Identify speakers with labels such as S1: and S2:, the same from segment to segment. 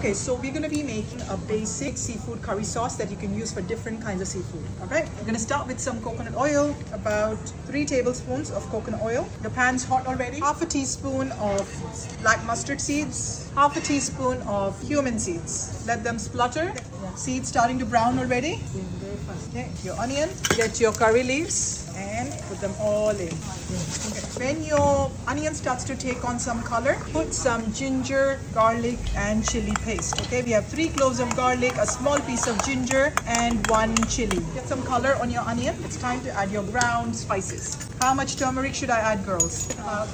S1: Okay, so we're going to be making a basic seafood curry sauce that you can use for different kinds of seafood. All right, we're going to start with some coconut oil, about 3 tablespoons of coconut oil. The pan's hot already. Half a teaspoon of black mustard seeds, half a teaspoon of cumin seeds. Let them splutter. Seeds starting to brown already. Okay, your onion, get your curry leaves and put them all in. Okay. When your onion starts to take on some color, put some ginger, garlic and chili paste. Okay, we have 3 cloves of garlic, a small piece of ginger and 1 chili. Get some color on your onion. It's time to add your ground spices. How much turmeric should I add, girls?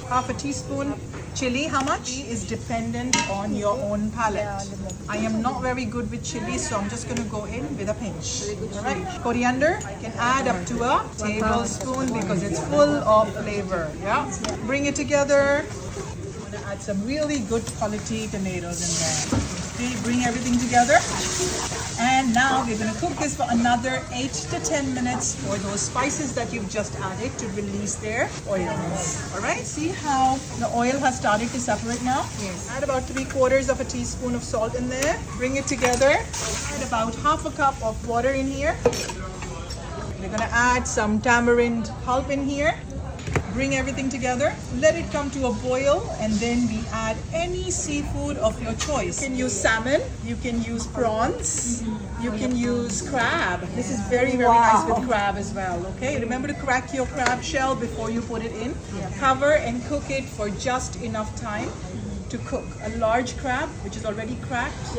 S1: Half a teaspoon. Chili, how much? Is dependent on your own palate. I am not very good with chili, so I'm just going to go in with a pinch. All right. Coriander, I can add up to a tablespoon because it's full of flavor. Yeah. Bring it together. I'm going to add some really good quality tomatoes in there. Okay, bring everything together. And now we're going to cook this for another 8 to 10 minutes for those spices that you've just added to release their oils. All right, see how the oil has started to separate now? Yes. Add about 3/4 of a teaspoon of salt in there. Bring it together. Add about half a cup of water in here. We're going to add some tamarind pulp in here. Bring everything together, let it come to a boil, and then we add any seafood of your choice. You can use salmon, you can use prawns, you can use crab. This is very, very nice with crab as well, okay? Remember to crack your crab shell before you put it in. Cover and cook it for just enough time to cook. A large crab, which is already cracked,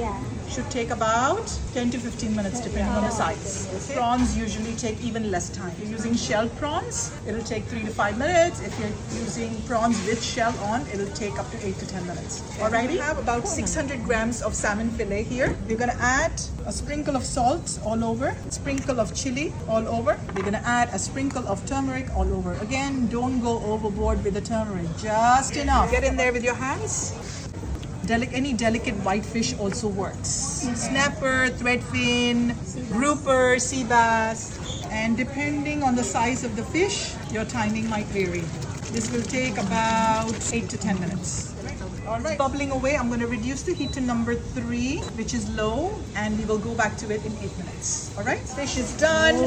S1: should take about 10 to 15 minutes depending on the size. Okay. Prawns usually take even less time. If you're using shelled prawns, it'll take 3 to 5 minutes. If you're using prawns with shell on, it'll take up to 8 to 10 minutes. Alright, we have about 600 grams of salmon fillet here. We're going to add a sprinkle of salt all over, a sprinkle of chili all over. We're going to add a sprinkle of turmeric all over. Again, don't go overboard with the turmeric, just enough. Get in there with your hands. Any delicate white fish also works. Snapper, threadfin, grouper, sea bass, and depending on the size of the fish, your timing might vary. This will take about 8 to 10 minutes. Alright, bubbling away, I'm going to reduce the heat to number 3, which is low, and we will go back to it in 8 minutes. Alright, fish is done.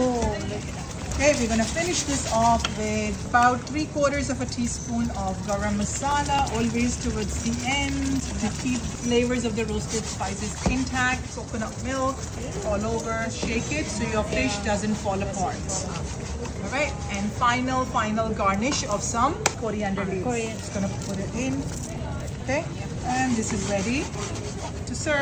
S1: Okay, we're going to finish this off with about 3/4 of a teaspoon of garam masala, always towards the end to keep flavors of the roasted spices intact. Coconut milk all over, shake it so your fish doesn't fall apart. All right, and final garnish of some coriander leaves. Just going to put it in. Okay, and this is ready to serve.